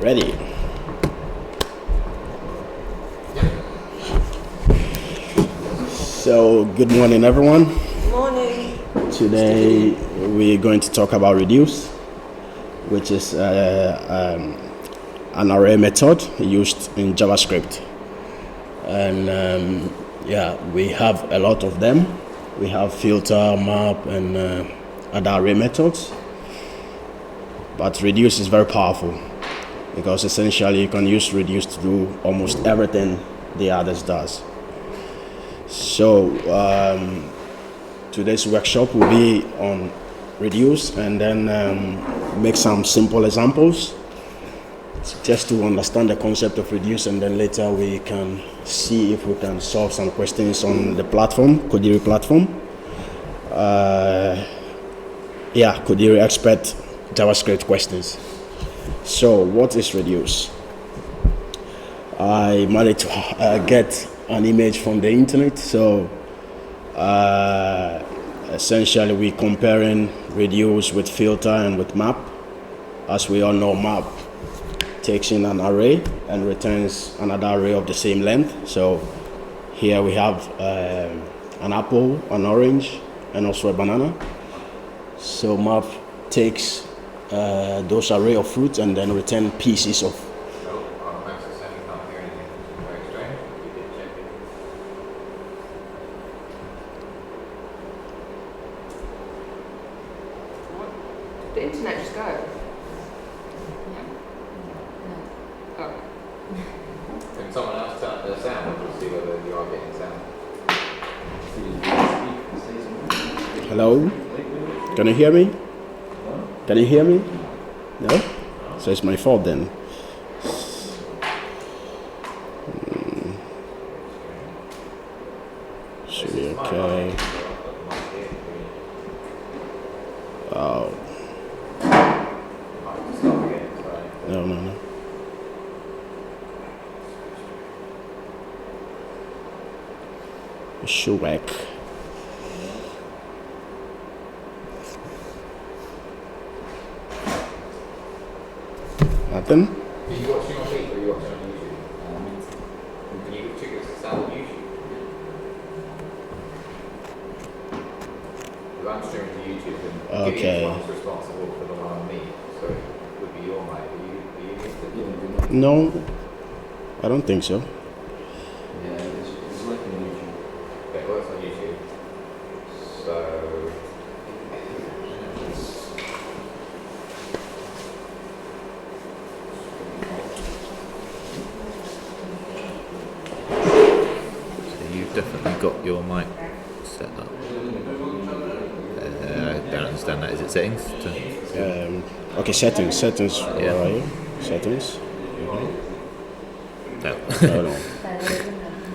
Ready. So, good morning, everyone. Morning. Today, we're going to talk about reduce, which is an array method used in JavaScript. And we have a lot of them. We have filter, map, and other array methods. But reduce is very powerful because essentially you can use reduce to do almost everything the others does. So today's workshop will be on reduce and then make some simple examples just to understand the concept of reduce, and then later we can see if we can solve some questions on the platform, Codiri platform. Codiri expert JavaScript questions. So what is reduce? I managed to get an image from the internet. So essentially we're comparing reduce with filter and with map. As we all know, map takes in an array and returns another array of the same length. So here we have an apple, an orange, and also a banana. So map takes those array of fruits and then return pieces of. The internet just go. Oh. Can someone else turn up their sound and see whether you are getting sound? Hello? Can you hear me? Can you hear me? No? So it's my fault then. Should be okay. Oh. No. It should work. Nothing? Are you watching on Leap or are you watching on YouTube? Can you check the sound on YouTube? Because I'm streaming to YouTube and Okay. Gideon's responsible for the one on me, so it would be your mic. Are you interested? No, I don't think so. Yeah, it's like on YouTube. Okay, well, it's on YouTube. So you've definitely got your mic set up. I don't understand that. Is it settings? Okay, settings. Yeah. Where are you? Settings. No. No.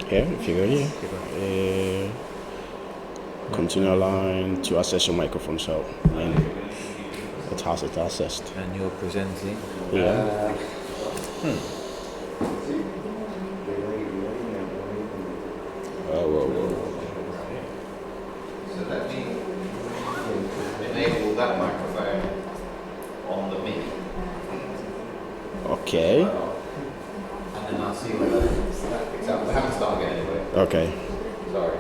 Here, if you go here. Continue line to access your microphone. So, and it has it accessed. And you're presenting. Yeah. Whoa. So let me enable that microphone on the MIDI. Okay. And then I'll see whether that picks up. We haven't started yet anyway. Okay. Sorry.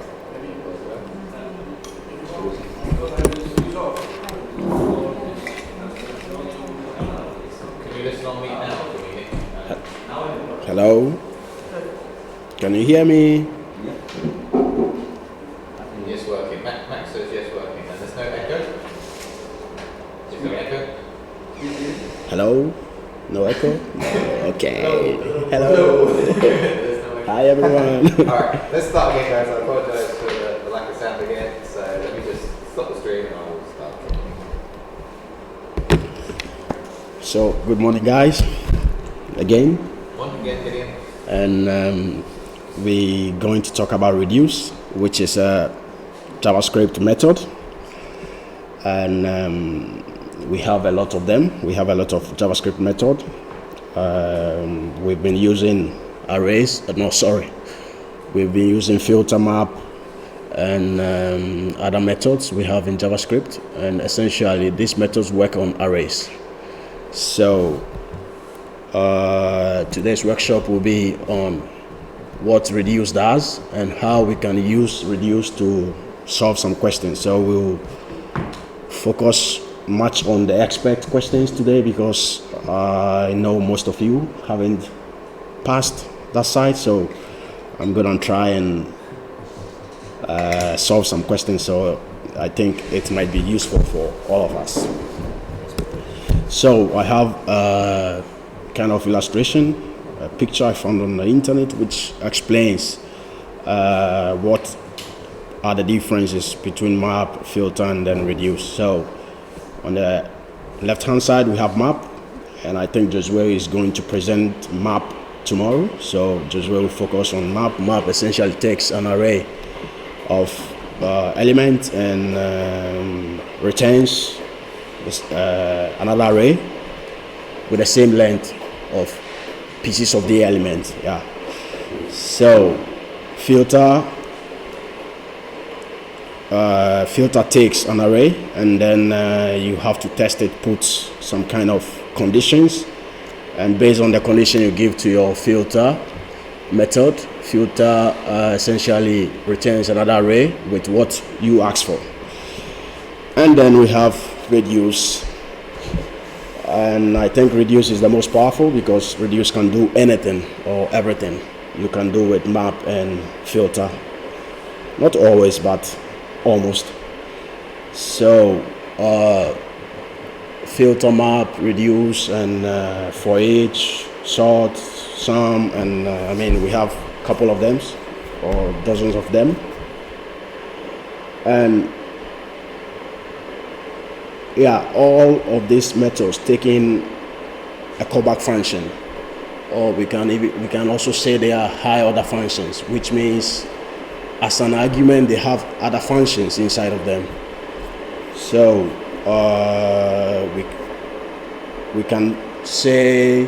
Can you listen on me now? Can you hear? Hello. Can you hear me? Yes, working. Max says yes, working. And there's no echo? Is there echo? Hello. No echo. Okay. Hello. There's no echo. Hi everyone. Alright, let's start again, guys. I apologise for the lack of sound again. So let me just stop the stream and I will start. So good morning, guys. Again. One again, Gideon. And we're going to talk about reduce, which is a JavaScript method, and we have a lot of them. We have a lot of JavaScript method. We've been using arrays. We've been using filter map and other methods we have in JavaScript, and essentially these methods work on arrays. So today's workshop will be on what reduce does and how we can use reduce to solve some questions. So we'll focus much on the expert questions today because I know most of you haven't passed that side, so I'm gonna try and solve some questions, so I think it might be useful for all of us. So I have a kind of illustration, a picture I found on the internet which explains what are the differences between map, filter, and then reduce. So on the left hand side we have map, and I think Josue is going to present map tomorrow. So Josue will focus on map. Map essentially takes an array of elements and returns another array with the same length of pieces of the element. Yeah. So filter takes an array, and then you have to test it, puts some kind of conditions, and based on the condition you give to your filter method, filter essentially returns another array with what you ask for. And then we have reduce, and I think reduce is the most powerful because reduce can do anything or everything. You can do with map and filter, not always but almost. So filter, map, reduce, and for each, sort, sum, and I mean we have a couple of them or dozens of them. And yeah, all of these methods taking a callback function, or we can also say they are high order functions, which means as an argument they have other functions inside of them. So we can say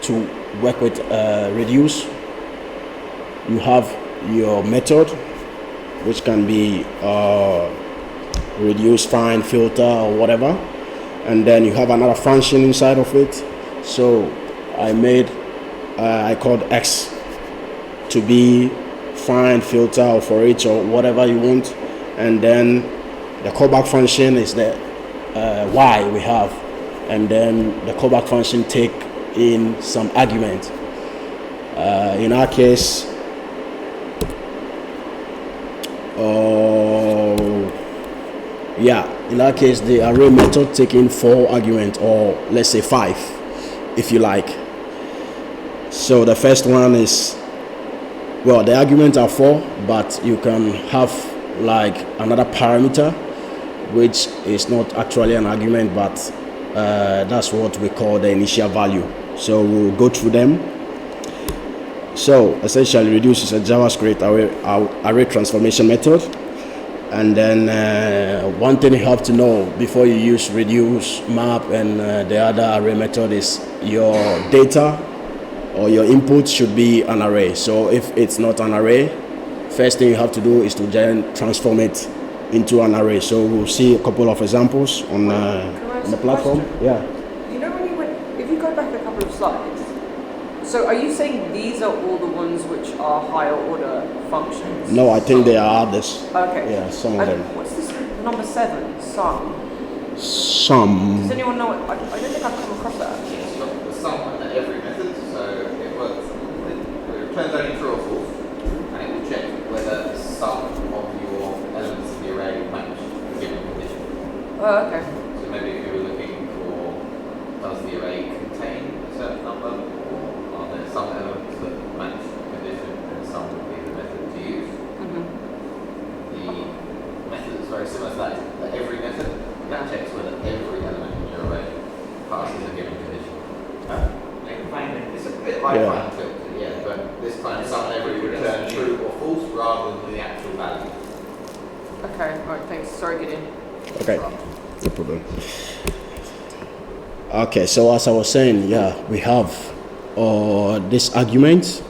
to work with reduce, you have your method which can be reduce, find, filter, or whatever, and then you have another function inside of it. So I called X to be find, filter, or for each, or whatever you want, and then the callback function is the Y we have, and then the callback function take in some argument. In our case, in our case the array method taking 4 arguments, or let's say 5 if you like. So the first one is, well, the arguments are 4, but you can have like another parameter which is not actually an argument, but that's what we call the initial value. So we'll go through them. So essentially reduce is a JavaScript array transformation method. And then one thing you have to know before you use reduce, map, and the other array method is your data or your input should be an array. So if it's not an array, first thing you have to do is to then transform it into an array. So we'll see a couple of examples on the platform. Yeah. You know when you went, if you go back a couple of slides, so are you saying these are all the ones which are higher order functions? No, I think there are others. Okay. Yeah, some of them. What's this number 7? Sum. Some. Does anyone know what? I don't think I've come across that. It's got the sum under every method, so it works. It returns only true or false, and it will check whether the sum of your elements of the array match the given condition. Oh, okay. So maybe if you were looking for, does the array contain a certain number, or are there some elements that match the condition, and some would be the method to use. Mm-hmm. The method is very similar to that. Every method that checks whether every element in your array passes a given condition. It's a bit like find filter, yeah, but this time sum and every return true or false rather than the actual value. Okay. All right. Thanks. Sorry, Gideon. Okay, no problem. Okay, so as I was saying, yeah, we have this argument.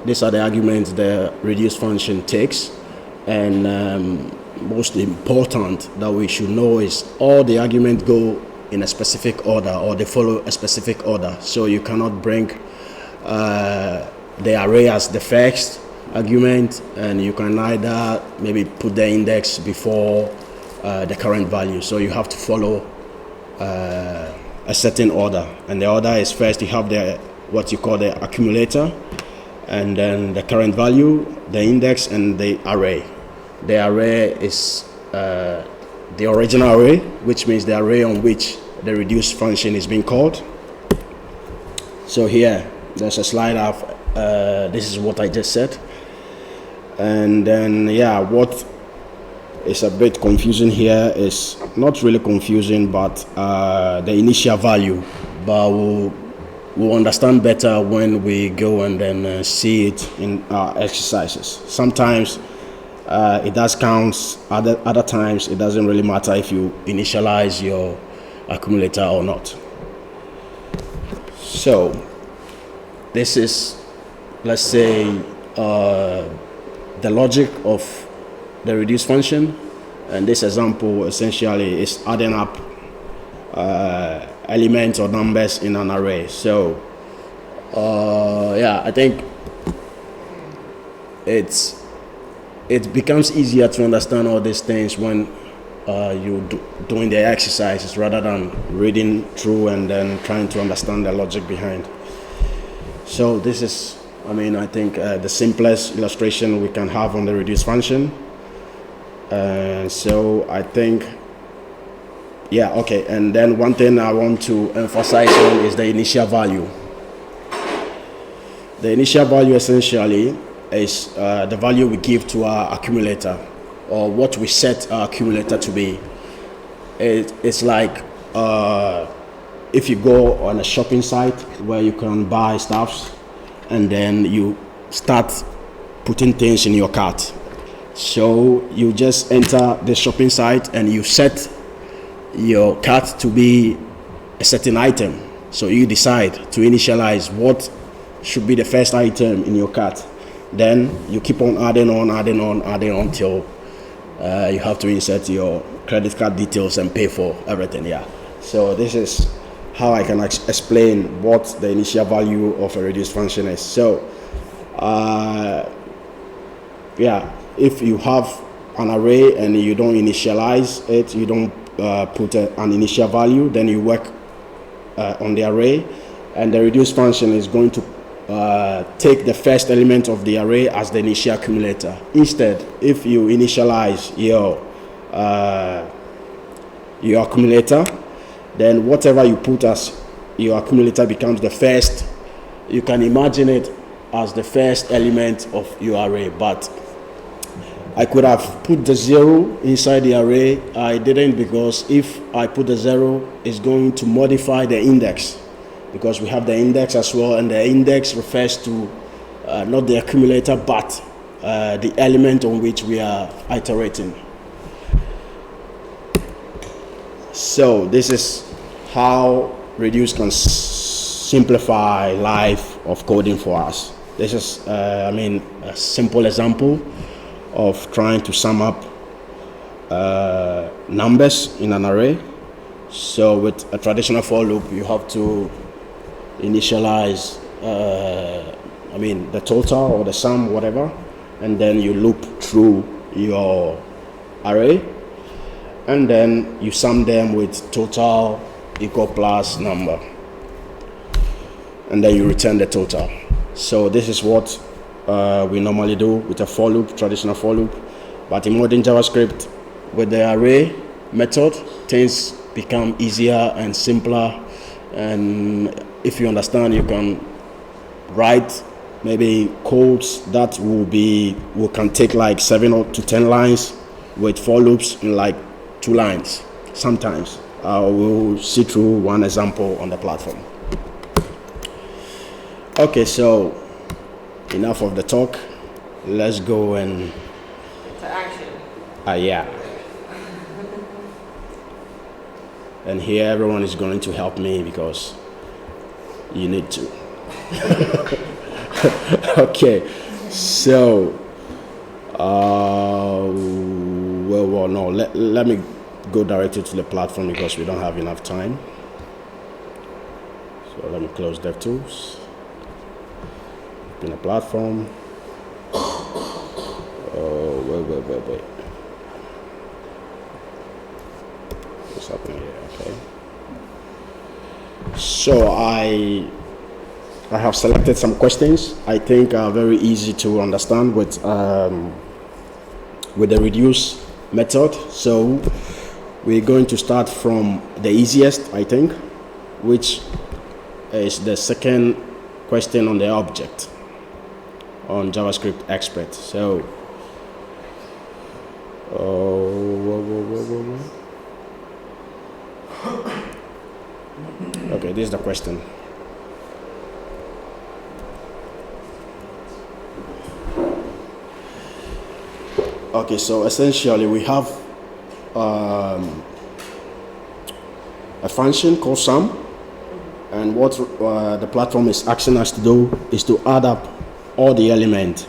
These are the arguments the reduce function takes, and most important that we should know is all the arguments go in a specific order, or they follow a specific order. So you cannot bring the array as the first argument, and you can either maybe put the index before the current value. So you have to follow a certain order, and the order is first you have the what you call the accumulator, and then the current value, the index, and the array. The array is the original array, which means the array on which the reduce function is being called. So here there's a slide of this is what I just said, and then what is a bit confusing here is not really confusing, but the initial value, but we'll understand better when we go and then see it in our exercises. Sometimes it does count, other times it doesn't really matter if you initialize your accumulator or not. So this is, let's say, the logic of the reduce function, and this example essentially is adding up elements or numbers in an array. So I think it becomes easier to understand all these things when you're doing the exercises rather than reading through and then trying to understand the logic behind. So this is, I think the simplest illustration we can have on the reduce function. So I think, and then one thing I want to emphasize on is the initial value. The initial value essentially is the value we give to our accumulator, or what we set our accumulator to be. It's like if you go on a shopping site where you can buy stuff, and then you start putting things in your cart. So you just enter the shopping site and you set your cart to be a certain item. So you decide to initialize what should be the first item in your cart. Then you keep on adding on till you have to insert your credit card details and pay for everything. So this is how I can explain what the initial value of a reduce function is. So if you have an array and you don't initialize it, you don't put an initial value, then you work on the array, and the reduce function is going to take the first element of the array as the initial accumulator. Instead, if you initialize your accumulator, then whatever you put as your accumulator becomes the first. You can imagine it as the first element of your array, but I could have put the 0 inside the array. I didn't, because if I put the 0, it's going to modify the index, because we have the index as well, and the index refers to not the accumulator but the element on which we are iterating. So this is how reduce can simplify life of coding for us. This is a simple example of trying to sum up numbers in an array. So with a traditional for loop, you have to initialize the total or the sum, whatever, and then you loop through your array, and then you sum them with total equal plus number, and then you return the total. So this is what we normally do with a for loop, traditional for loop. But in modern JavaScript, with the array method, things become easier and simpler, and if you understand, you can write maybe codes that can take like 7 to 10 lines with for loops in like 2 lines. Sometimes we'll see through one example on the platform. Okay, so enough of the talk. Let's go and to action. And here everyone is going to help me because you need to. Okay, so let me go directly to the platform because we don't have enough time. So let me close DevTools. In the platform. Oh, wait. What's happening here? Okay. So I have selected some questions I think are very easy to understand with the reduce method. So we're going to start from the easiest, I think, which is the second question on the object on JavaScript Expert. So okay, this is the question. Okay, so essentially we have a function called sum, and what the platform is asking us to do is to add up all the elements.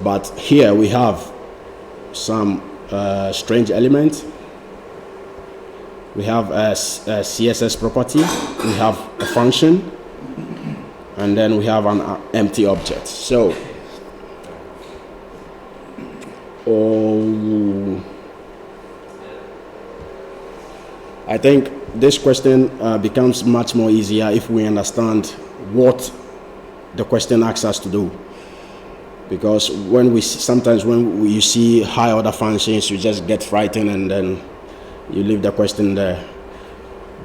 But here we have some strange element. We have a CSS property, we have a function, and then we have an empty object. So I think this question becomes much more easier if we understand what the question asks us to do. Because sometimes when you see high order functions, you just get frightened and then you leave the question there.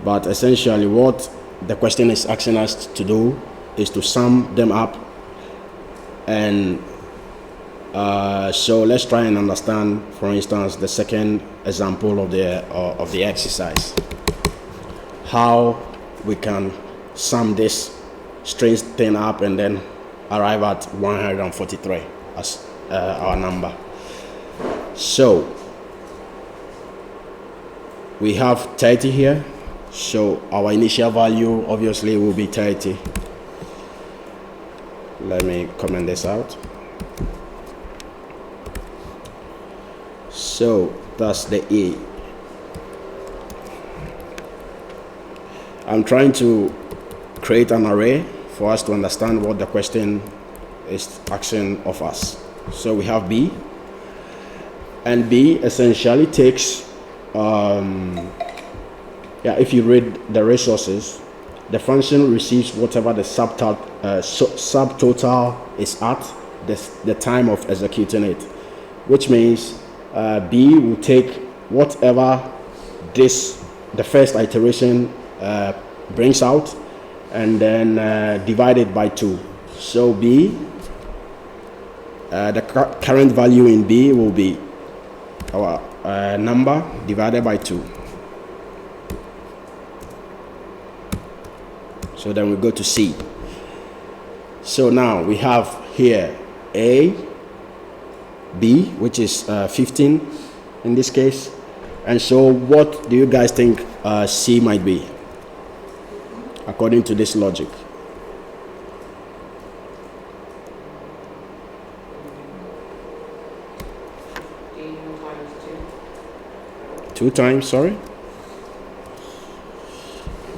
But essentially what the question is asking us to do is to sum them up. And so let's try and understand, for instance, the second example of the exercise. How we can sum this strange thing up and then arrive at 143 as our number. So we have 30 here, so our initial value obviously will be 30. Let me comment this out. So that's the A. I'm trying to create an array for us to understand what the question is asking of us. So we have B, and B essentially takes, if you read the resources, the function receives whatever the subtotal is at the time of executing it, which means B will take whatever the first iteration brings out and then divide it by 2. So B, the current value in B will be our number divided by 2. So then we go to C. So now we have here A, B, which is 15 in this case. And so what do you guys think C might be according to this logic? times 2. 2 times, sorry?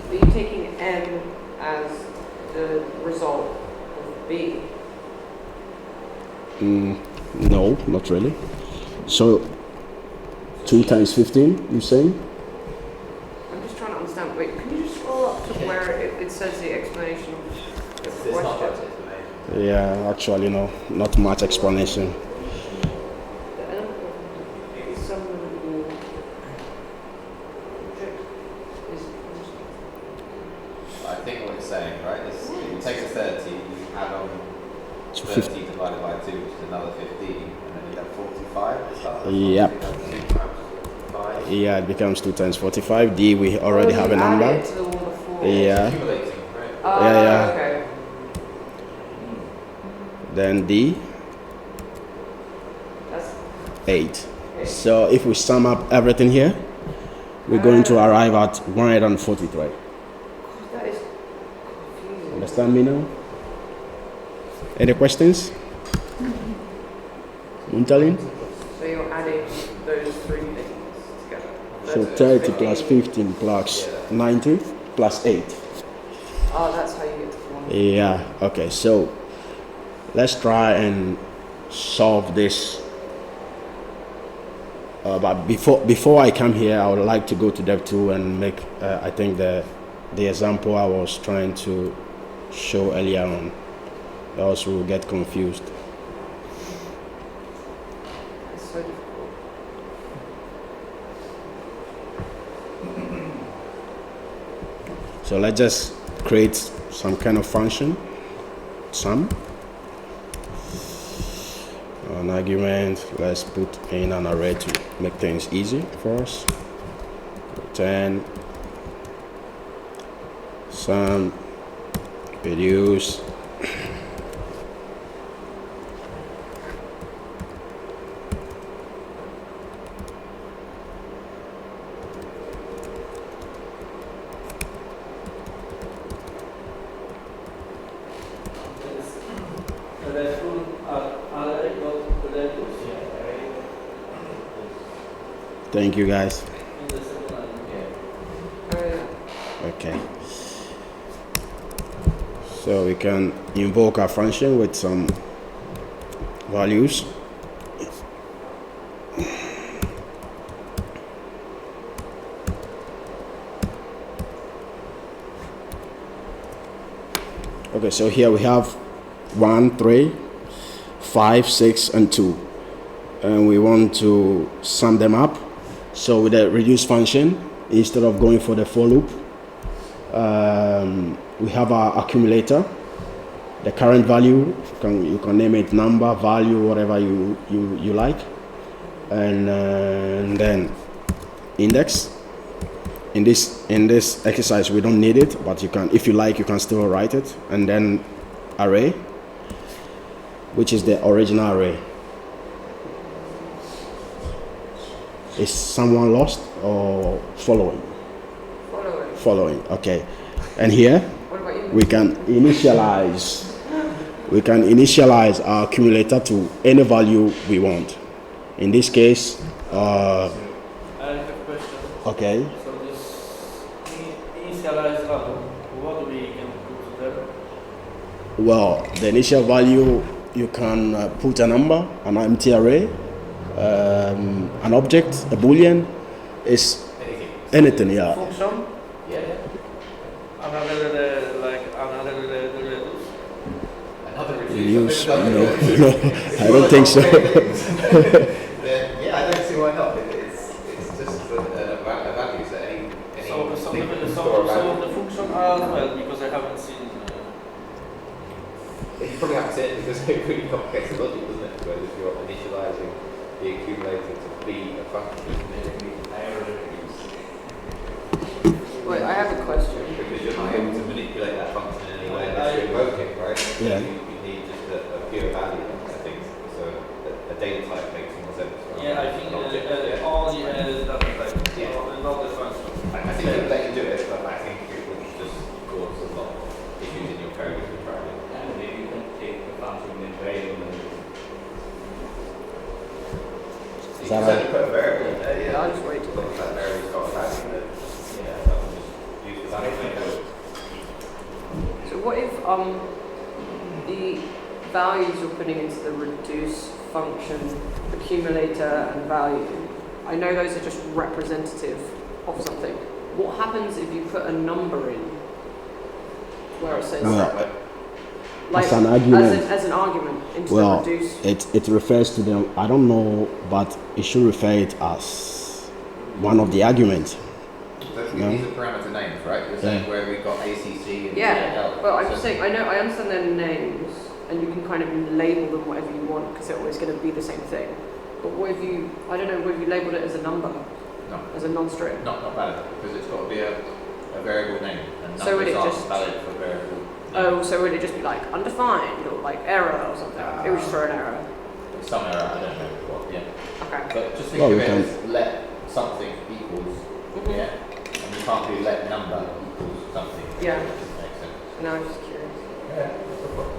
Are you taking M as the result of B? No, not really. So 2 times 15, you're saying? I'm just trying to understand. Wait, can you just scroll up to where it says the explanation of the It's not much question? explanation. Yeah, actually, no, not much explanation. The element of some object is I think what it's saying, right, is you take the 30, you add on So 30 divided by 2, which is another 15, and then you have 45. Is that the Yep. 2 times 5? Yeah, it becomes 2 times 45. D, we already have a number. Add it to the one before. Yeah. Accumulating, right? Yeah. Okay. Then D, That's 8. okay. So if we sum up everything here, we're going to arrive at 143. That is confusing. Understand me now? Any questions? Muntalin? So you're adding those three things together. So 30 plus 15 plus 90 plus 8. Oh, that's how you get to 1. Yeah, okay, so let's try and solve this. But before I come here, I would like to go to Dev 2 and make, I think, the example I was trying to show earlier on. Else we'll get confused. It's so difficult. So let's just create some kind of function, sum. An argument, let's put in an array to make things easy for us. Return sum, reduce, thank you guys. Oh, yeah. Okay. So we can invoke our function with some values. Okay, so here we have 1, 3, 5, 6, and 2. And we want to sum them up. So with the reduce function, instead of going for the for loop, we have our accumulator. The current value, you can name it number, value, whatever you like. And then index. In this exercise, we don't need it, but you can, if you like, you can still write it. And then array, which is the original array. Is someone lost or following? Following. Following, okay. And here What about you? we can initialize our accumulator to any value we want. In this case, I have a question. okay. So this initialize value, what we can put there? Well, the initial value, you can put a number, an empty array, an object, a boolean, is anything, yeah. Function? Yeah. Another like another reduce. Another Reduce, reduce. no, I don't think so. Yeah, I don't see why not. It's just a value. So any Some thing can of store a value. the function are as well because I haven't seen. You probably have to say it because it really complicates the logic, doesn't it? Whereas if you're initializing the accumulator to be a function, Wait, I have a question. because you're not able to manipulate that function in any way unless you invoke it, right? Yeah. You need just a pure value, I think. So a data type makes more sense. rather Yeah, I than think an object, yeah. only data type, Yeah. not the function. I think it would let you do it, but I think it would just cause a lot of issues in your code if you tried it. And maybe you can take the function in variable and You that can right? certainly put a variable in there, yeah. I'll just wait till But if that variable's got a value, then yeah, that will just use the value in code. So what if the values you're putting into the reduce function, accumulator and value, I know those are just representative of something. What happens if you put a number in where it says Well, like as an argument. as an argument into Well, the reduce? it refers to them, I don't know, but it should refer it as one of the arguments. So No. these are parameter names, right? You're saying where we've got ACC and Yeah, AL. but I'm So- just saying, I understand their names, and you can kind of label them whatever you want because they're always going to be the same thing. But what if you, I don't know, what if you labeled it as a number, No, as a non-string? not valid, because it's got to be a variable name, and So would numbers it aren't just- valid for variable names. Oh, so would it just be like undefined or like error or something? It would just throw an error. Some error, I don't know what, yeah. Okay. But just think Well, of we it can- as let something equals, Mhm. yeah? And you can't do let number equals something. Yeah. It doesn't make sense. No, I'm just curious. Yeah, that's no problem.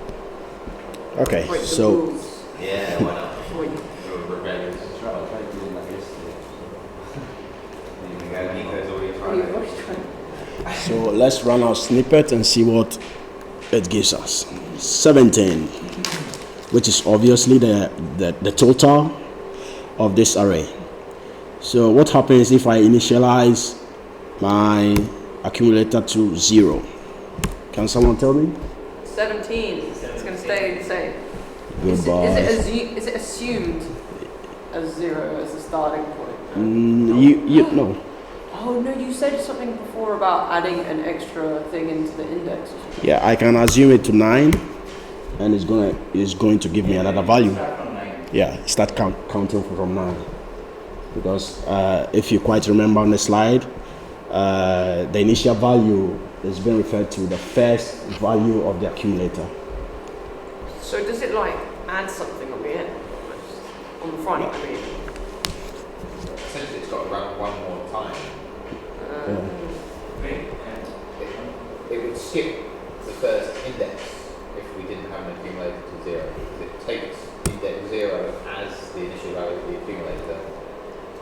Okay, Wait, the so rules. Yeah, why not? Wait. You're rebellious. That's right, I tried doing that yesterday. Leaving Yeah, Nico's already Oh, you've tried already it. tried. So let's run our snippet and see what it gives us. 17, which is obviously the total of this array. So what happens if I initialize my accumulator to 0? Can someone tell me? 17. It's going to stay the same. Goodbye. Is it assumed as 0 as the starting point? You no. Oh no, you said something before about adding an extra thing into the index or something. Yeah, I can assume it to 9, and it's going to give me another value. Start from 9. Yeah, start counting from 9. Because if you quite remember on the slide, the initial value is being referred to the first value of the accumulator. So does it like add something on the end? On the front, I mean. Essentially, it's got to run one more time. Great. It would skip the first index if we didn't have an accumulator to 0. Because it takes index 0 as the initial value of the accumulator,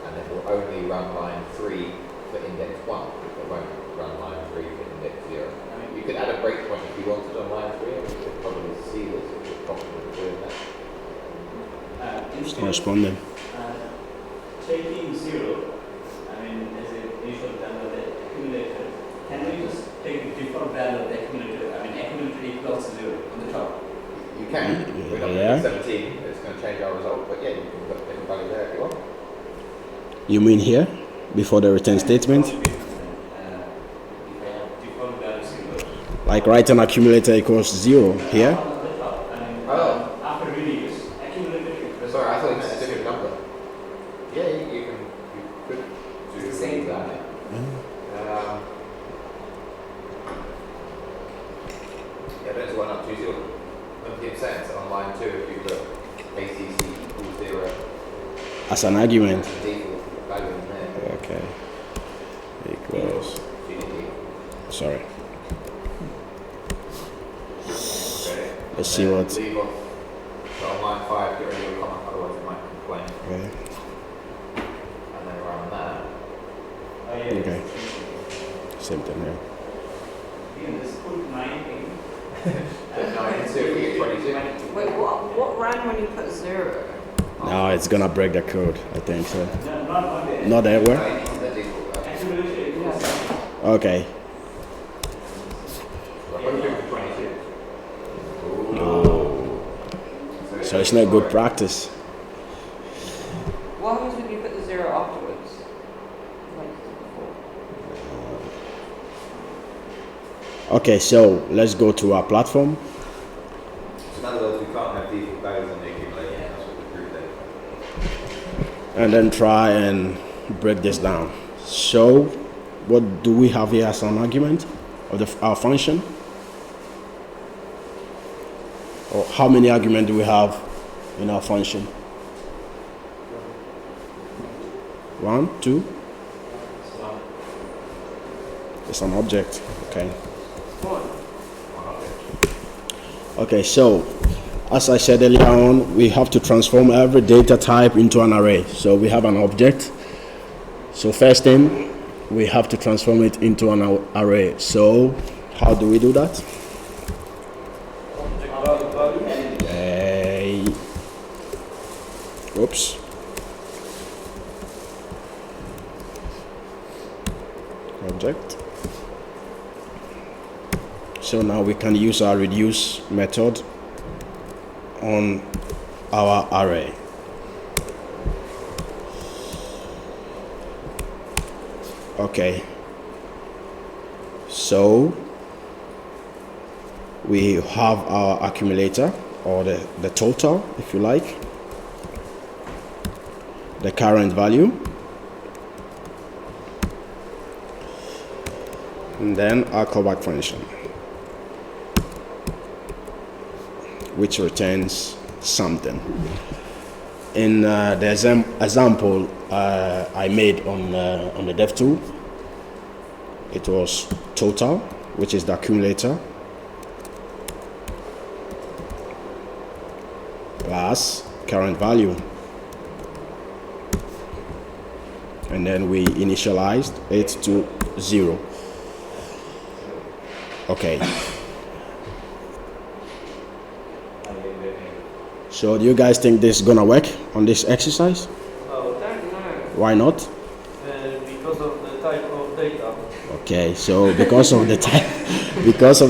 and it will only run line 3 for index 1. It won't run line 3 for index 0. You could add a breakpoint if you wanted on line 3, and we could probably see this if you're confident of doing that. It's not responding. Taking 0, I mean, as an initial value of the accumulator, can we just take the default value of the accumulator? I mean, accumulator equals 0 on the top. You can. We're not Yeah. going to 17. It's going to change our result, but yeah, you can put a different value there if you want. You mean here, before the return statement? If I have default value 0. Like write an accumulator equals 0 here? On the top, I mean, Oh. after reduce, accumulator equals. Sorry, I thought it was a different number. Yeah, you could do the same that. Yeah, but it's one up to 0. When keep saying so on line 2, if you put ACC equals 0, As an argument. that's the default value in there. Okay. Equals. Sorry. Okay. Let's see what. Leave off. So on line 5, get rid of your comma, otherwise it might complain. Okay. And then run that. Oh, yeah. Okay. Same thing here. You can just put 9 in. Then 9 into you get 22. Wait, what ran when you put 0? Now it's gonna break the code, I think so. No, not there. Not everywhere? Right, it's the default value. Accumulator equals. Okay. So I'm hoping for 22. So it's not good practice. What happens when you put the 0 afterwards? Like before? Okay, so let's go to our platform. So in other words, we can't have default values on the accumulator. That's what the group did. And then try and break this down. So what do we have here as an argument of our function? Or how many arguments do we have in our function? 1, 2? It's an object. Okay. Okay, so as I said earlier on, we have to transform every data type into an array. So we have an object. So first thing, we have to transform it into an array. So how do we do that? Oops. Object. So now we can use our reduce method on our array. Okay. So we have our accumulator, or the total, if you like, the current value, and then our callback function, which returns something. In the example I made on the dev tool, it was total, which is the accumulator, plus current value. And and then we initialized it to 0. Okay. So do you guys think this is gonna work on this exercise? Oh, Don't know. Why not? because of the type of data. Okay, so because of the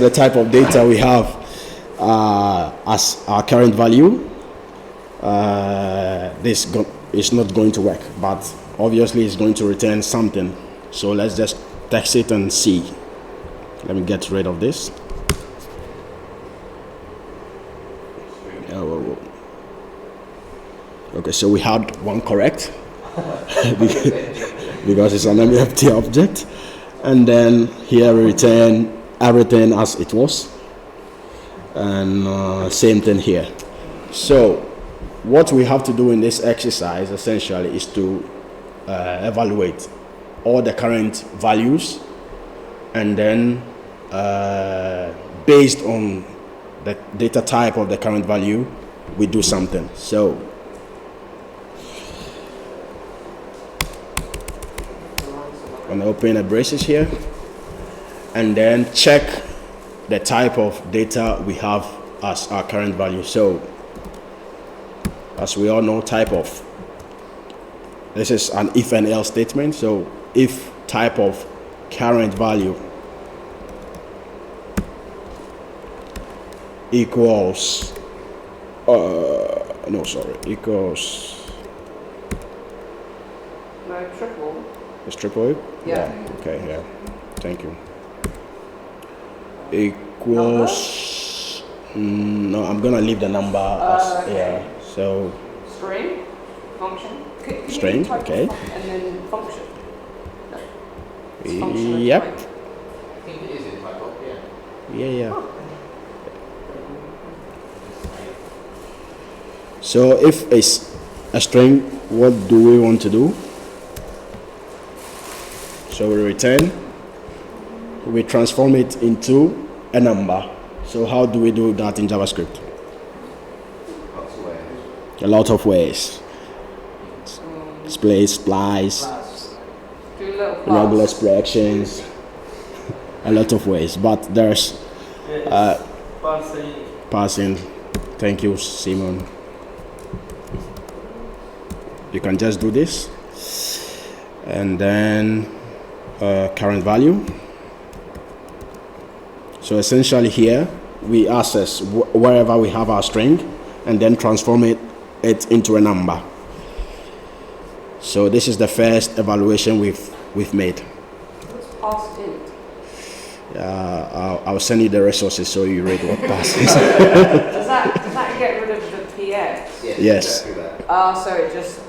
type of data we have as our current value, this is not going to work, but obviously it's going to return something. So let's just text it and see. Let me get rid of this. Okay, so we had one correct because it's an empty object, and then here we return everything as it was, and same thing here. So what we have to do in this exercise essentially is to evaluate all the current values, and then based on the data type of the current value, we do something. So I'm going to open a braces here and then check the type of data we have as our current value. So as we all know, type of, this is an if and else statement. So if type of current value equals equals No, triple. it's triple. Yeah. Okay, yeah, thank you. Equals no, I'm gonna leave the number as Okay. yeah. So String. Function. Can you String, type of okay. And then function. No. It's function and yep, type. I think it is in type of, yeah. yeah. So if it's a string, what do we want to do? So we return, we transform it into a number. So how do we do that in JavaScript? Lots of ways. A lot of ways. Splice, splice, Do a little plus. regular expressions, a lot of ways. But there's Yes. Parsing. passing. Thank you, Simon. You can just do this, and then current value. So essentially here we access wherever we have our string and then transform it into a number. So this is the first evaluation we've made. What's past int? I'll send you the resources so you read what passes. Does that get rid of the px? Yes. Exactly that. So it just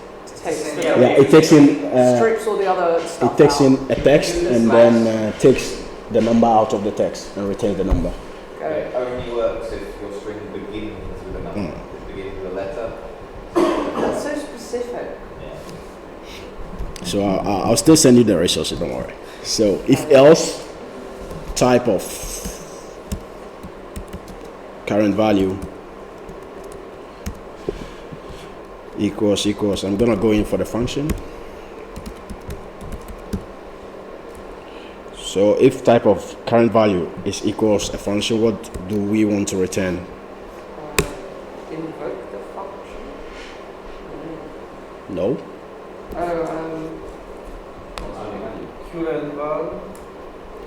takes the Yeah, it takes in strips all the other stuff it takes out. in a text and then takes the number out of the text and retains the number. It only works if your string begins with a number. It begins with a letter. That's so specific. So I'll still send you the resources, don't worry. So if else type of current value equals, I'm gonna go in for the function. So if type of current value is equals a function, what do we want to return? Invoke the function. No? Current value.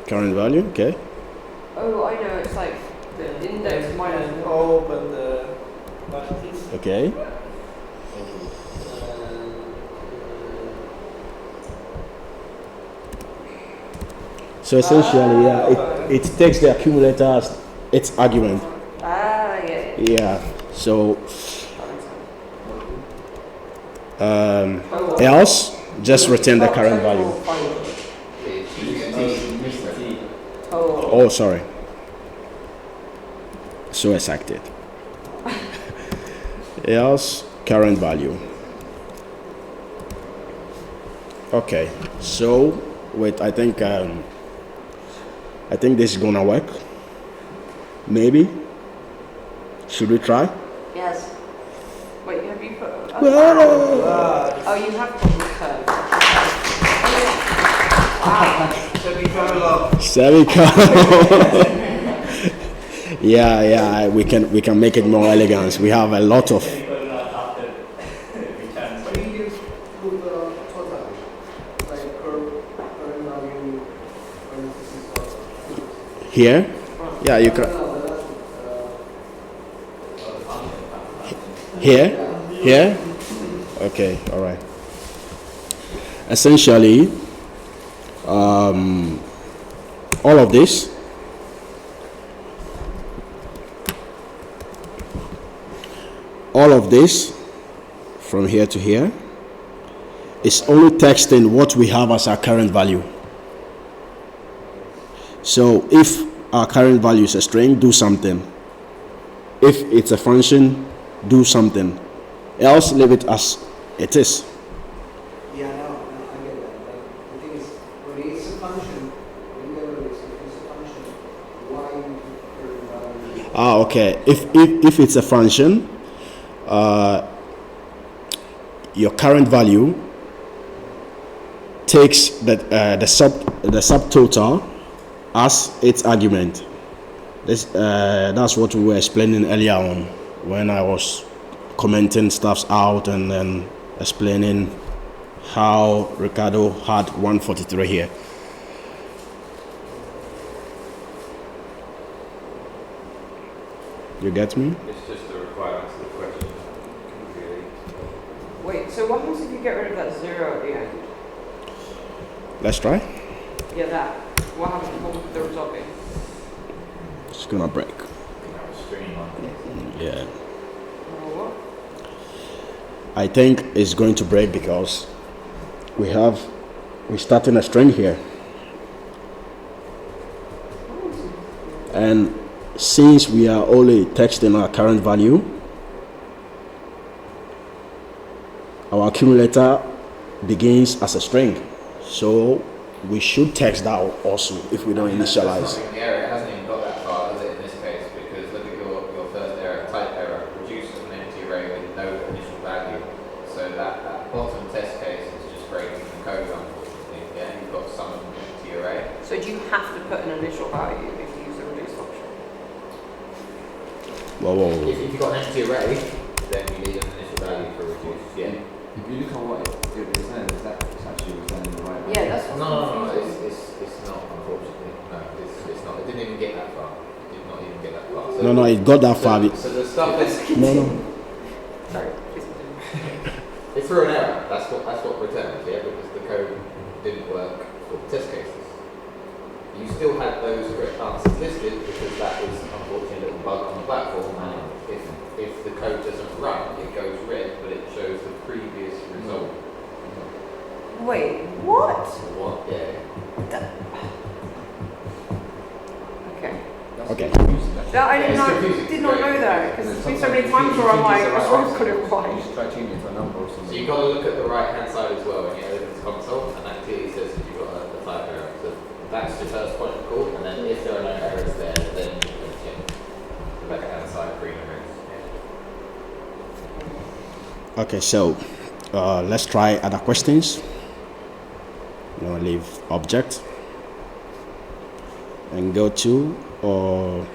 Current value, okay. Oh, I know. It's like the index minus And 1. open the parentheses. Okay. So essentially, yeah, it takes the accumulator as its argument. Yeah. Yeah. So That makes sense. else, just return the current value. It's using Total. Oh, sorry. So exacted. Else, current value. Okay. So wait, I think this is gonna work. Maybe. Should we try? Yes. Wait, have you put? Well, Oh, you have put return. Semicolon. Yeah, we can make it more elegant. We have a lot of Semicolon after return. But you use put total, like current value parentheses total. here. Yeah, you can No, the last here. Okay, all right. Essentially, all of this from here to here is only texting what we have as our current value. So if our current value is a string, do something. If it's a function, do something. Else leave it as it is. Yeah, no, I get that. But the thing is, when it's a function, when it's a function, why you current value? Okay. If it's a function, your current value takes the subtotal as its argument. That's what we were explaining earlier on when I was commenting stuffs out and then explaining how Ricardo had 143 here. You get me? It's just the requirements of the question, really. Wait, so what happens if you get rid of that 0 at the end? Let's try. Yeah, that. What happens? What would the result be? It's gonna break. Yeah. What? I think it's going to break because we're starting a string here. And since we are only texting our current value, our accumulator begins as a string. So we should text that also if we don't initialize. The error hasn't even got that far, has it, in this case? Because look at your first error, type error, reduce an empty array with no initial value. So that bottom test case is just breaking the code, unfortunately. Yeah, you've got some empty array. So do you have to put an initial value if you use the reduce function? Whoa. If you've got an empty array, then you need an initial value for reduce. Yeah. If you look at what it was then, it's actually was then in the right way. Yeah, that's what's No, confusing. it's not, unfortunately. No, it's not. It didn't even get that far. It did not even get that far. So No, it got that far. So the stuff that's No. Sorry, please continue. it threw an error. That's what returns, yeah, because the code didn't work for the test cases. You still had those correct answers listed because that is unfortunately a little bug on the platform, and if the code doesn't run, it goes red, but it shows the previous result. Wait, what? So what? Yeah. Okay. Okay. That I It's confusing. did not know that because there's been so many times where I'm like, I sort of could have You applied. just try changing it to a number or So something. you've got to look at the right hand side as well when you open the console, and that clearly says that you've got a type error. So that's your first point of call, and then if there are no errors there, then you can check the back hand side green errors. Okay, so let's try other questions. Now leave object and go to Ole.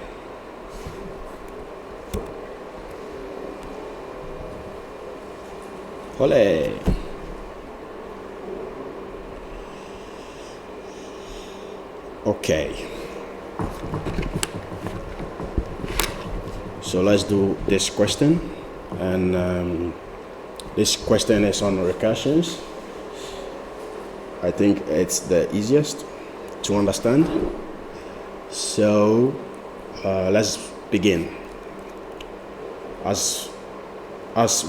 Okay. So let's do this question, and this question is on recursions. I think it's the easiest to understand. So let's begin. As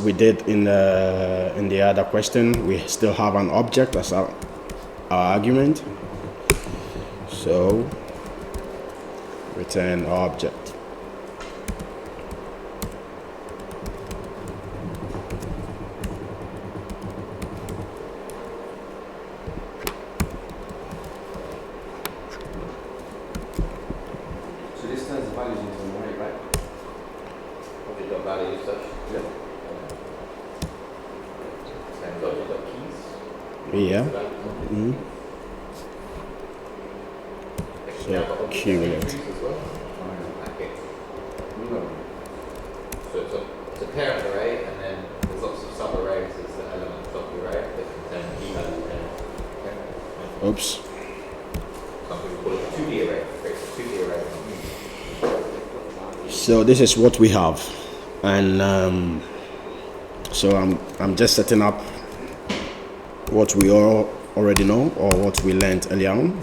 we did in the other question, we still have an object as our argument. So return object. So this turns the values into an array, right? Object dot value such. Yeah. Same as object dot keys. Yeah. Value. Mhm. Cumulate. as well. Okay. So it's a parent array, and then there's lots of sub-arrays as the elements of the array that contain key value pairs. Okay. Oops. Some people call it a 2D array. It's a 2D array. So this is what we have, and so I'm just setting up what we all already know or what we learned earlier on.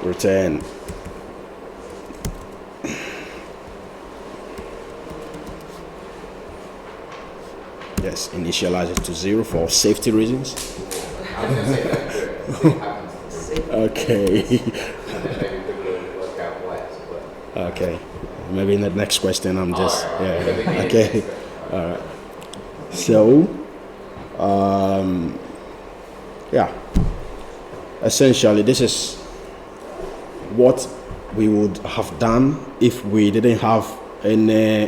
Return yes, initialize it to 0 for safety reasons. I was going to say that, see what happens. Okay. And then maybe people will work out why it's working. Okay, maybe in the next question I'm just Alright. yeah. Okay, all right. So, yeah. Essentially, this is what we would have done if we didn't have any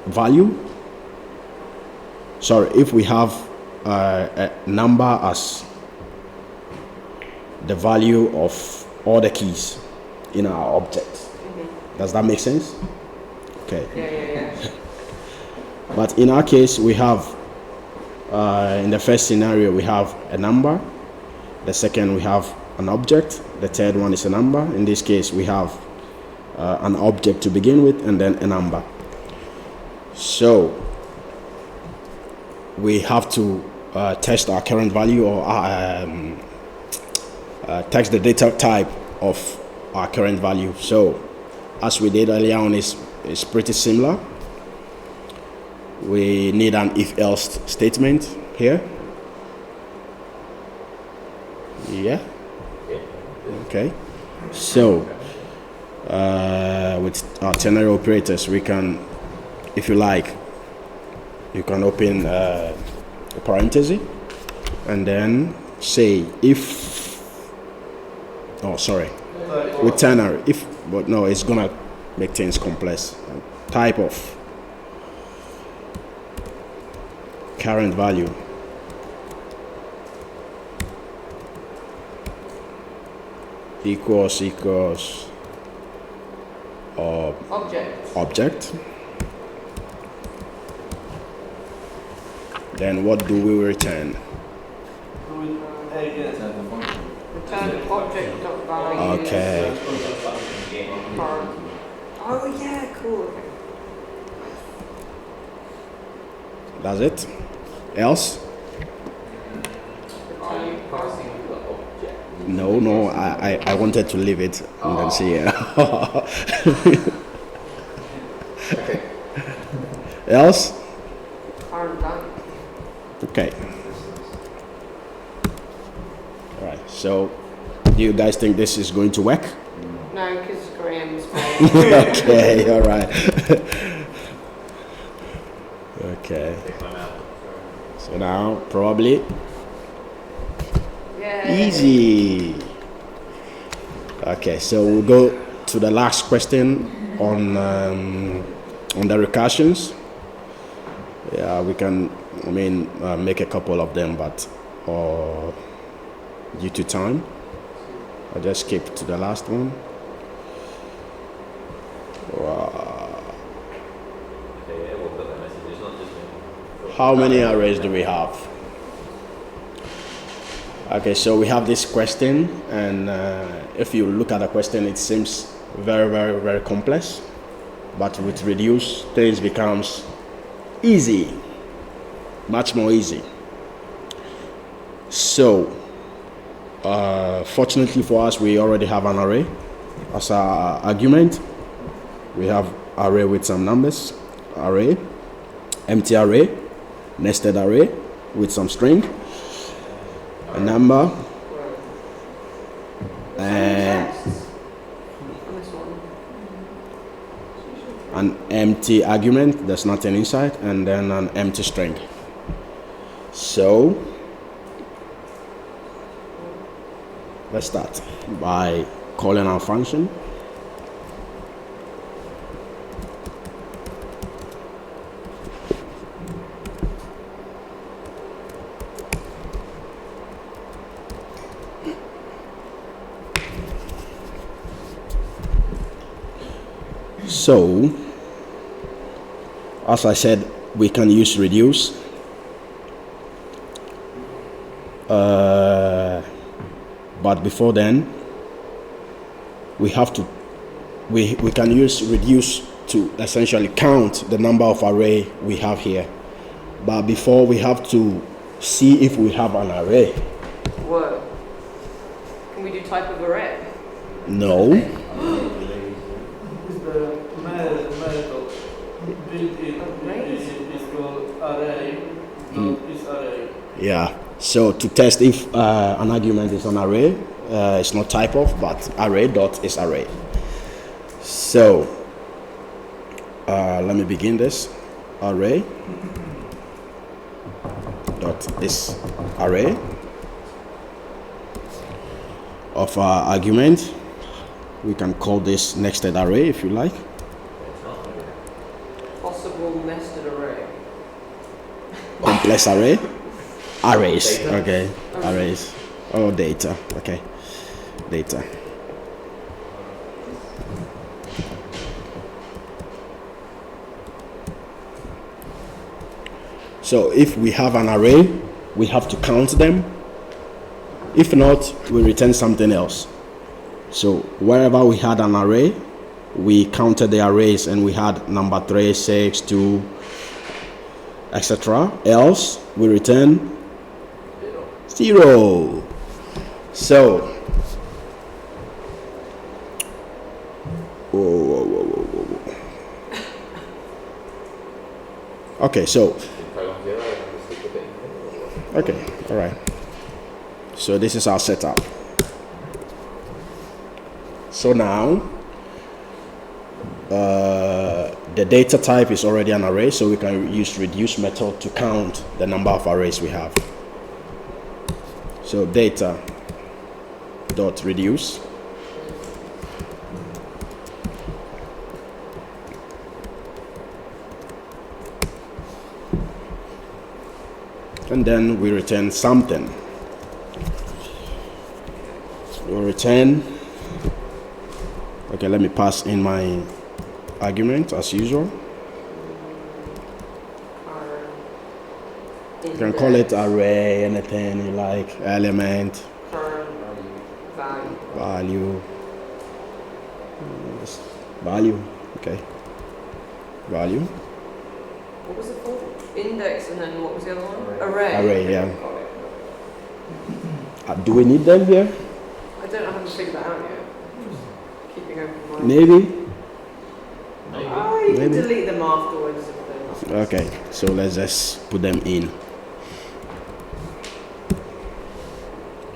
value. Sorry, if we have a number as the value of all the keys in our object. Does that make sense? Okay. Yeah. But in our case, we have, in the first scenario, we have a number. The second, we have an object. The third one is a number. In this case, we have an object to begin with and then a number. So we have to test our current value or text the data type of our current value. So as we did earlier on, is pretty similar. We need an if-else statement here. Yeah. Okay. So with our ternary operators, we can, if you like, you can open a parenthesis and then say if. Oh, sorry. With ternary, if, but no, it's gonna make things complex. Type of current value equals object. Then what do we return? Return object.value. Okay. Oh yeah, cool. Okay. That's it. Else? Are you parsing the object? No. I wanted to leave it and then see. Okay. Else? Current value. Okay. All right. So, do you guys think this is going to work? No, because Graham's Okay. All right. Okay. Take my mouth. So now probably yeah. easy. Okay. So we'll go to the last question on the recursions. Yeah, we can. Make a couple of them, but due to time, I'll just skip to the last one. Okay, yeah, we'll put that message. It's not just me. How many arrays do we have? Okay, so we have this question, and if you look at the question, it seems very, very, very complex. But with reduce, things becomes easy, much more easy. So, fortunately for us, we already have an array as our argument. We have array with some numbers, array, empty array, nested array with some string, a number, and On this one. an empty argument, there's nothing inside, and then an empty string. So let's start by calling our function. So, as I said, we can use reduce. But before then, we have to, we can use reduce to essentially count the number of array we have here. But before, we have to see if we have an array. Whoa. Can we do type of array? No. Is the method built in is called array. Is array. Yeah. So to test if an argument is an array, it's not type of, but array dot is array. So let me begin this. Array dot is array of argument. We can call this nested array if you like. Possible nested array. Complex array. Arrays. Okay. Arrays. Oh, data. Okay. Data. So if we have an array, we have to count them. If not, we return something else. So wherever we had an array, we counted the arrays and we had number 3, 6, 2, etc. Else, we return 0. So, whoa. Okay, so, okay, all right. So this is our setup. So now, the data type is already an array, so we can use reduce method to count the number of arrays we have. So data dot reduce and then we return something. We'll return, okay, let me pass in my argument as usual. You can call it array, anything you like, element, value, okay, value. What was it called? Index, and then what was the other one? Array. Array, yeah. Do we need them here? I don't know how to figure that out yet. Keeping open mind. Maybe. Oh, you can Maybe. delete them afterwards. If they're not. Okay, so let's just put them in.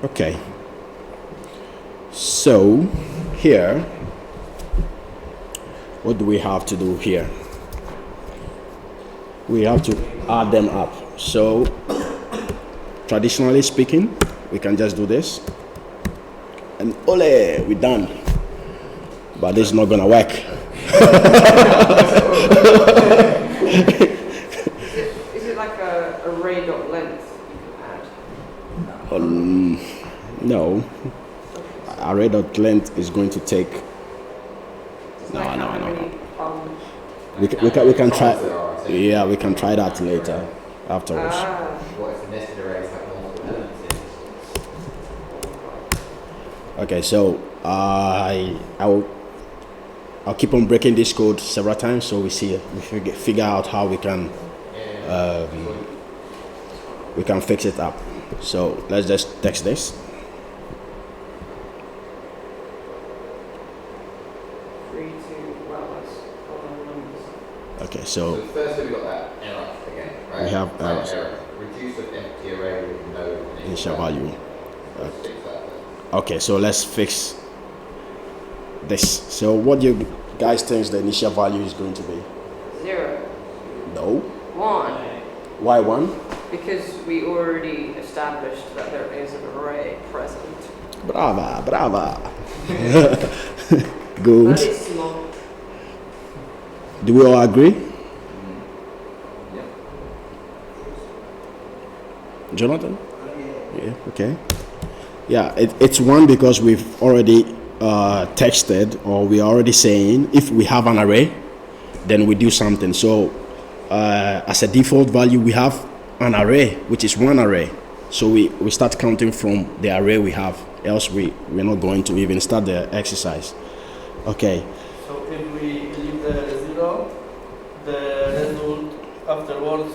Okay. So here, what do we have to do here? We have to add them up. So traditionally speaking, we can just do this and ole, we're done. But this is not gonna work. Is it like a array dot length you can add? No. Array dot length is going to take. It's No. like how many, We can try. Yeah, we can try that later, afterwards. What if the nested arrays have multiple elements in? Okay, so I'll keep on breaking this code several times so we figure out how we can fix it up. So let's just text this. Okay, so So first we got that error again, right? We have Right, errors. error. Reduce of empty array with no initial value. Let's fix that. Okay, so let's fix this. So what do you guys think the initial value is going to be? 0, No. 1, Why 1? because we already established that there is an array present. Brava. That Good. is small. Do we all agree? Jonathan? Yeah, okay. Yeah, it's 1 because we've already texted, or we're already saying if we have an array, then we do something. So as a default value, we have an array, which is one array. So we start counting from the array we have, else we're not going to even start the exercise. Okay. So if we leave the 0, the result afterwards.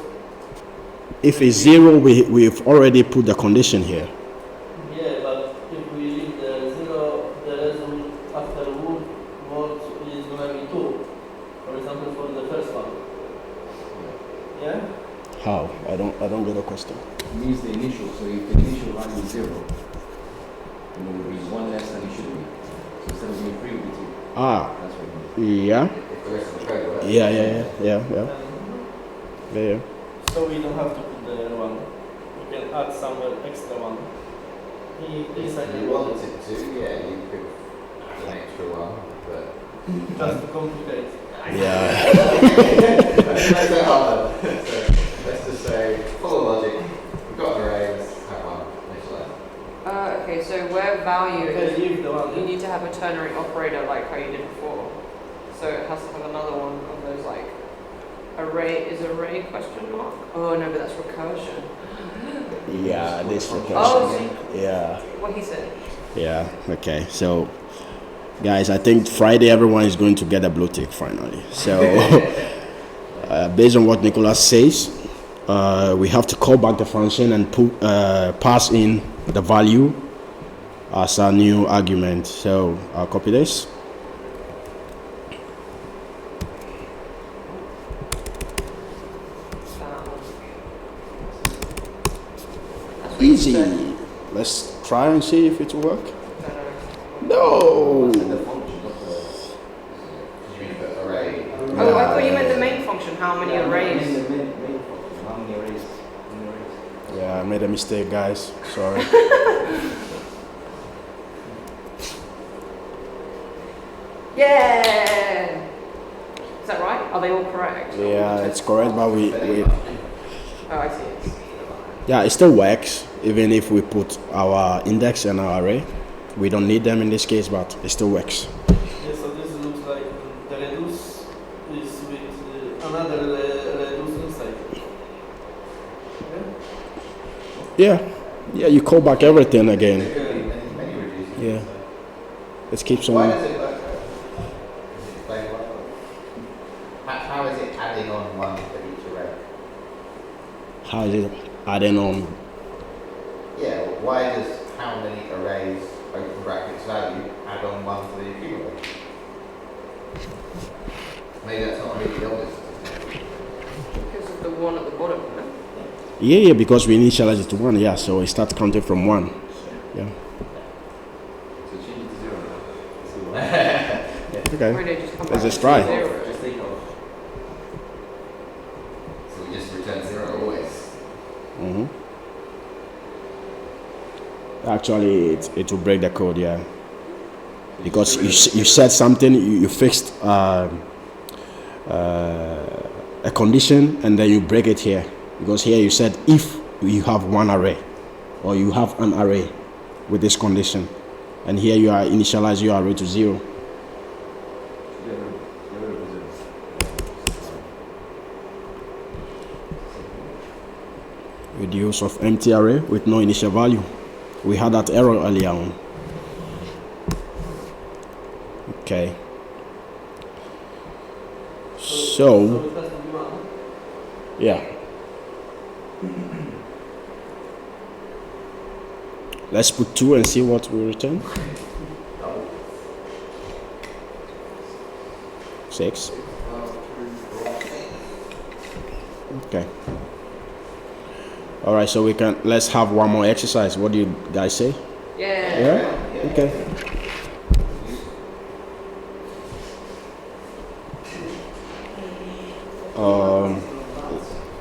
If it's 0, we've already put the condition here. Yeah, but if we leave the 0, the result afterwards is gonna be 2. For example, for the first one. Yeah. How? I don't get a question. It means the initial, so if the initial value is 0, then it will be 1 less than it should be. So instead of being 3, it will be 2. Ah, That's what it means. yeah. If the rest of the code works. Yeah. So we don't have to put the 1. We can add somewhere extra 1. Inside If the you one. wanted to, yeah, you could add an extra one, but Just to complicate. Yeah. let's say harder. So let's just say follow logic. We've got an array. Let's have one initialize. Okay, so where value Okay, is, leave the you 1. need to have a ternary operator like how you did before. So it has to have another one of those like array question mark? Oh no, but that's recursion. Yeah, this Oh, recursion. so Yeah. what he said. Yeah. Okay. So, guys, I think Friday everyone is going to get a blue tick finally. So, based on what Nicholas says, we have to call back the function and pass in the value as a new argument. So I'll copy this. Easy. Let's try and see if it will work. No. The function, not the... You mean the array? Oh, I thought you meant the main function. How many arrays? The main function. How many arrays? How many arrays? Yeah, I made a mistake, guys. Sorry. Yeah. Is that right? Are they all correct? Yeah, it's correct, but we Oh, I see. yeah, it still works even if we put our index and our array. We don't need them in this case, but it still works. Yeah, so this looks like the reduce is with another reduce inside. Yeah, yeah, you call back everything again. Many reducers. Yeah, it keeps Why on. does it work? Explain why. How is it adding on one for each array? How is it adding on? Yeah, why does how many arrays open brackets value add on one to the accumulator? Maybe that's not really obvious. Because of the one at the bottom, no? Yeah, because we initialize it to 1. Yeah, so it starts counting from 1. Yeah. So change it to 0 now. See what? Okay. Or they just come Let's back just to try. zero. Just take off. So we just return 0 always. Mm-hmm. Actually, it will break the code, yeah. Because you said something, you fixed a condition, and then you break it here. Because here you said if you have one array, or you have an array with this condition, and here you are initialize your array to 0. Get rid of the 0. Reduce of empty array with no initial value. We had that error earlier on. Okay. So, it has to be 1. yeah. Let's put 2 and see what we return. 6. Okay. All right, so let's have one more exercise. What do you guys say? Yeah. Yeah? Okay.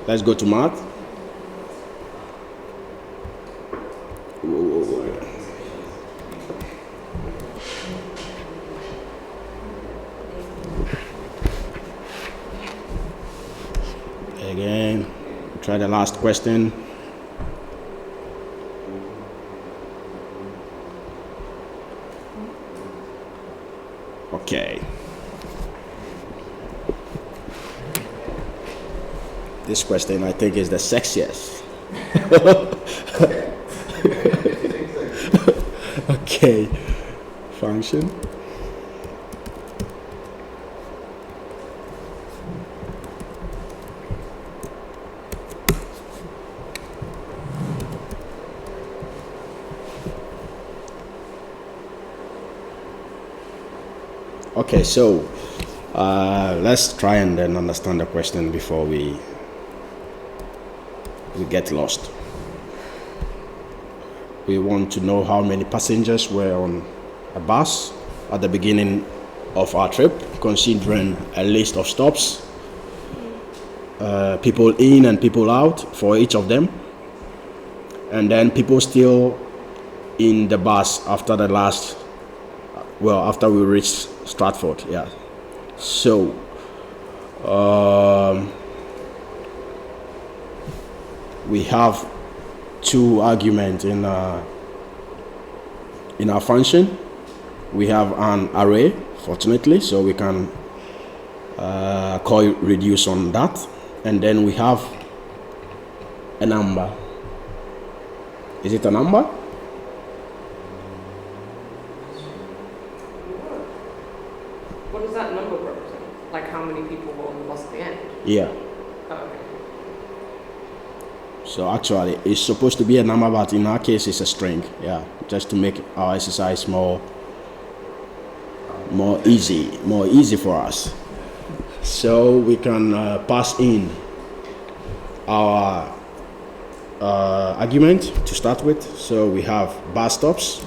Let's go to math. Again, try the last question. Okay. This question I think is the sexiest. Okay, function. Okay, so let's try and then understand the question before we get lost. We want to know how many passengers were on a bus at the beginning of our trip, considering a list of stops, people in and people out for each of them, and then people still in the bus after the last, after we reached Stratford, yeah. So, we have two arguments in our function. We have an array, fortunately, so we can call reduce on that, and then we have a number. Is it a number? What does that number represent? Like how many people were on the bus at the end? Yeah. Oh, okay. So actually, it's supposed to be a number, but in our case, it's a string. Yeah, just to make our exercise more easy for us. So we can pass in our argument to start with. So we have bus stops.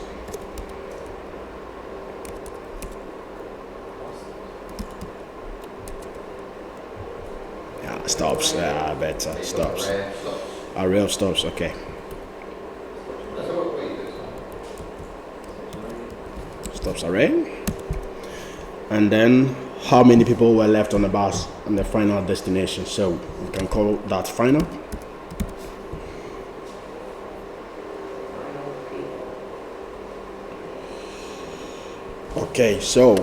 Yeah, stops. Yeah, better stops. Array of stops. Okay. Stops array. And then how many people were left on the bus on the final destination? So we can call that final. Okay, so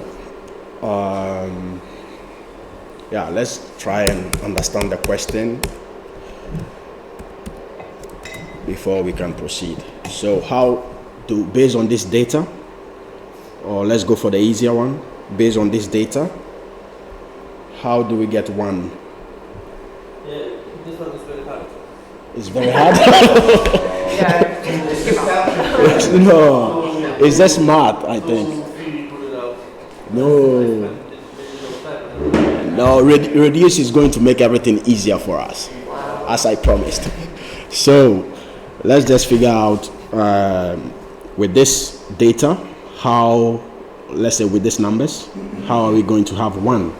yeah, let's try and understand the question before we can proceed. So based on this data, or let's go for the easier one, based on this data, how do we get one? Yeah, this one is very hard. It's very hard. Yeah, just give up. No, it's just math, I think. No, reduce is going to make everything easier for us, as I promised. So let's just figure out with this data, let's say with these numbers, how are we going to have one?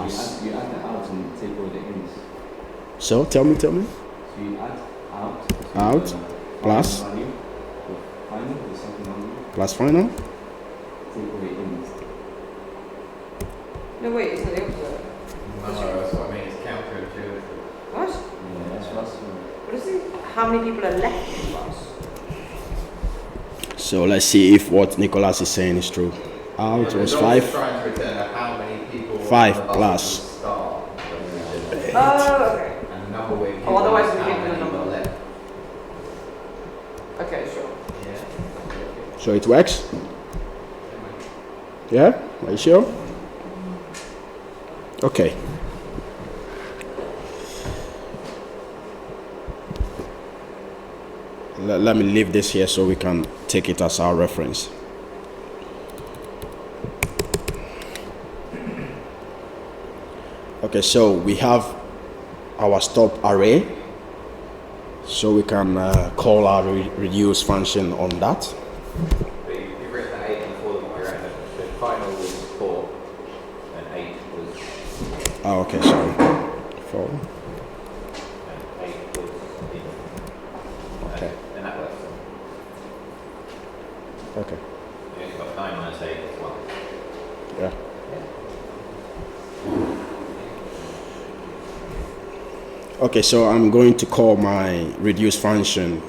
So you add the out and take away the ins. So tell me. So you add out. So Plus value, final, the second value, plus final. take away ins. No, wait, it's not the opposite. No, that's what I mean. It's counterintuitive. What? Yeah, that's plus. What is it? How many people are left in the bus? So let's see if what Nicholas is saying is true. Out was 5. Trying to return how many people. 5 on the bus plus. start. Oh, okay. And the number where people. Oh, otherwise we how give them a many number. are left. Okay, sure. Yeah. So it works? Yeah? Are you sure? Okay. Let me leave this here so we can take it as our reference. Okay, so we have our stop array. So we can call our reduce function on that. But you've written that 8 and 4 that we ran. The final was 4, and 8 was, Oh, okay, sorry. 4. and 8 was in. Okay. And that works. Okay. You've got 9 minus 8 is 1. Yeah. Okay, so I'm going to call my reduce function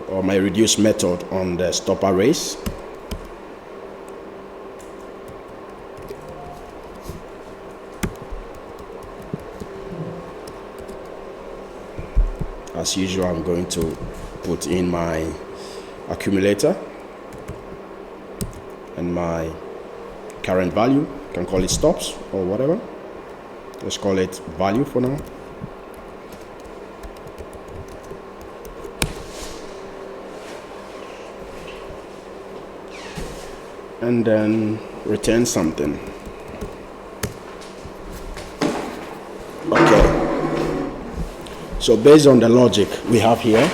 or my reduce method on the stop arrays. as usual, I'm going to put in my accumulator and my current value. You can call it stops or whatever. Let's call it value for now. And then return something. Okay. So based on the logic we have here,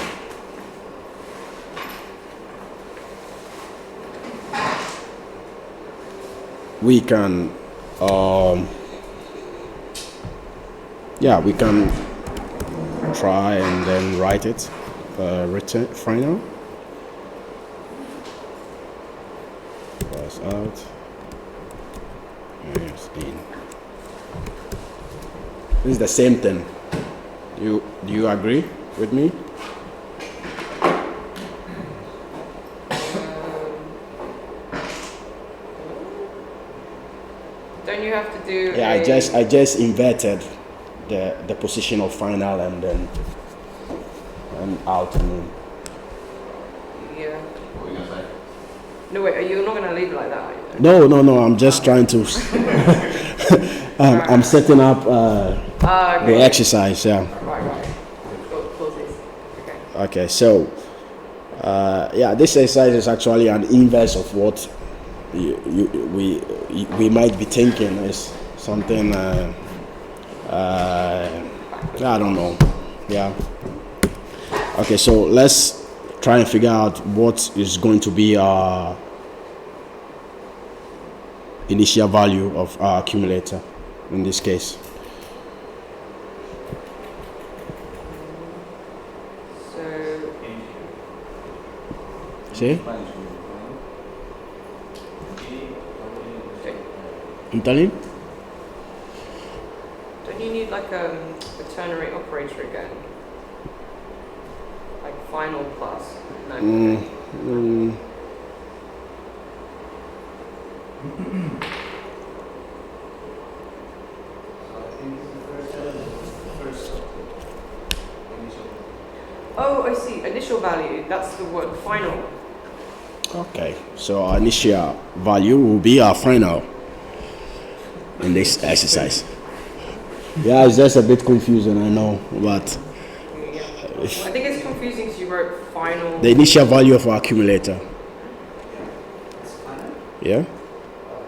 we can we can try and then write it return final pass out yes in. This is the same thing. Do you agree with me? Don't you have to do? Yeah, I just inverted the position of final and then and out and in. Yeah. What were you going to say? No wait, you're not gonna leave it like that, are you? No. I'm just trying to. I'm setting up Okay. the exercise. Yeah. Right. Close this. Okay. Okay. So, this exercise is actually an inverse of what we might be thinking is something. I don't know. Yeah. Okay. So let's try and figure out what is going to be our initial value of our accumulator in this case. So See? Italy? don't you need like a ternary operator again? Like final plus? No. So I think this is the first element, first initial. Oh, I see. Initial value. That's the word final. Okay, so our initial value will be our final in this exercise. Yeah, it's just a bit confusing, I know, but I think it's confusing because you wrote final. the initial value of our accumulator, It's final. yeah?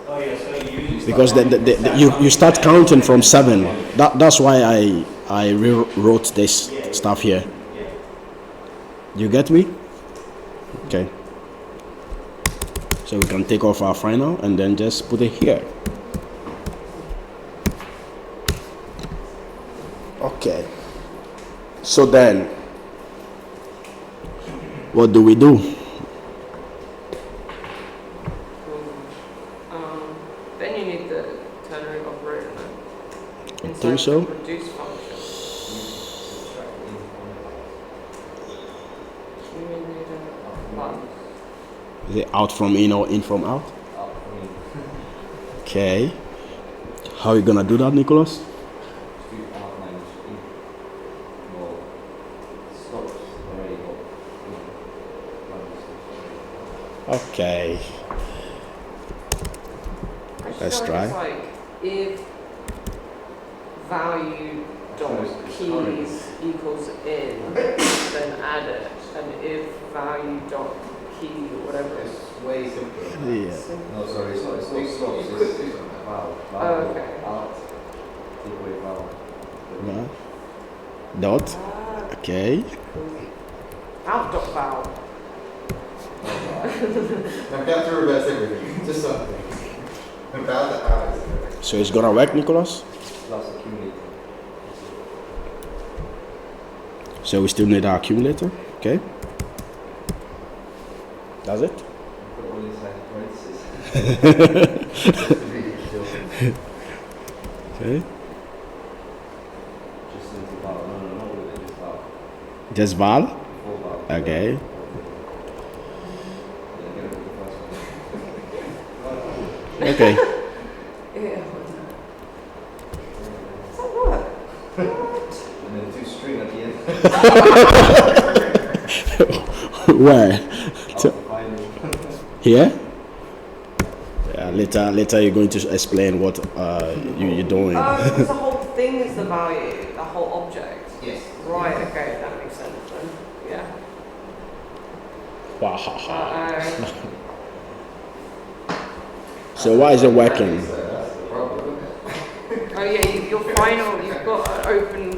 Oh yeah, so you use Because you start counting from 7. That's why I rewrote this stuff here. You get me? Okay. So we can take off our final and then just put it here. Okay. So then, what do we do? Then you need the ternary operator. No? I Inside think so. the reduce function. You need a plus. Is it out from in or in from out? Out for me. Okay. How are you gonna do that, Nicholas? Street out minus in. Well, stops already got. Okay. I just Let's feel try. It's like if value dot keys equals in, then add it, and if value dot key or whatever is It's way simpler. Yeah. No, sorry, it's not stops, You could it's do something. vowel. Oh, okay. Out. Take away vowel. Yeah. Dot. Okay. out dot vowel. Now we have to reverse everything. Just something. About the hours. So it's gonna work, Nicholas? Plus accumulator. So we still need our accumulator. Okay. Does it? Put all inside parentheses. Okay. Just into vowel. No, not with it, just vowel. Just val. Full vowel. Okay. Yeah, get rid of the first one. Okay. Yeah. Does that work? And then 2 string at the end. Where? Here? Yeah, later you're going to explain what you're doing. Oh, because the whole thing is the value, the whole object. Yes. Right, okay, that makes sense then. Yeah. Wow. Uh-oh. So why is it working? That's the problem, isn't it? Oh yeah, your final, you've got an open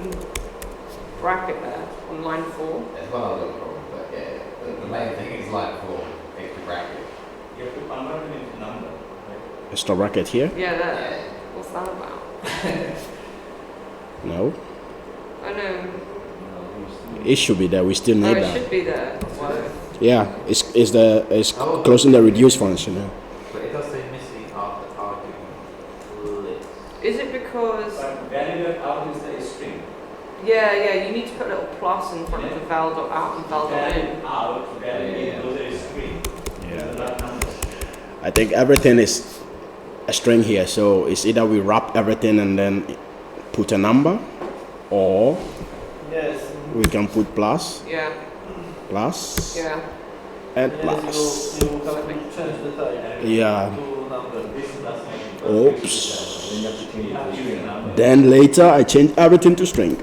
bracket there on line 4. There's one other problem, but yeah, the main thing is line 4, extra bracket. You have to convert it into number, right? Extra bracket here? Yeah, there. Yeah. What's that about? No. I know. It should be there. We still Oh, need it that. should be there. Why? Yeah, it's closing the reduce function now. But it does say missing after argument list. Is it because... But value out is the string. Yeah, you need to put a little plus in front of the val.out and val.in. Value out, value in, those are string. Yeah. Those are not numbers. I think everything is a string here, so it's either we wrap everything and then put a number, or Yes. we can put plus, Yeah, plus, yeah. and Yes, plus. you have to change the type Yeah. to number. This does make Oops. Then you have to change You it have to to use a string. number. Then later I change everything to string. Oh.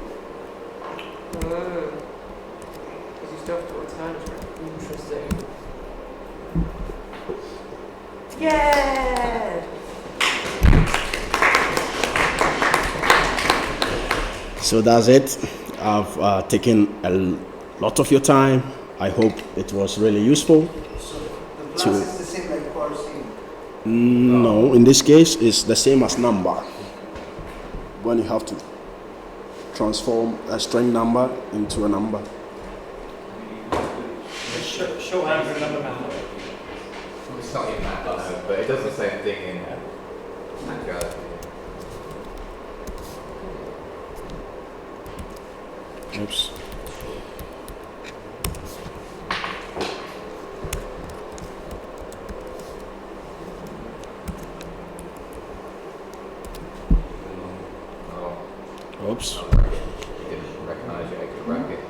Because you still have to return string. Interesting. Yeah! So that's it. I've taken a lot of your time. I hope it was really useful. So the plus To- is the same like parsing. No, in this case, it's the same as number. When you have to transform a string number into a number. Show hands the number number. It's not in that, no, but it does the same thing in Mathgaz. Oops. Oh, Oops. you didn't recognise your extra bracket.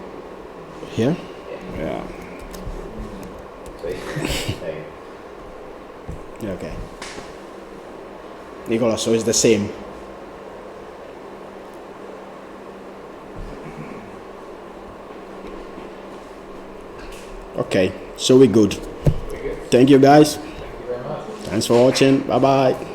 Here? Yeah. See? Hey. Okay. Nicola, so it's the same. Okay, so we're good. Very good. Thank you guys. Thank you very much. Thanks for watching. Bye bye.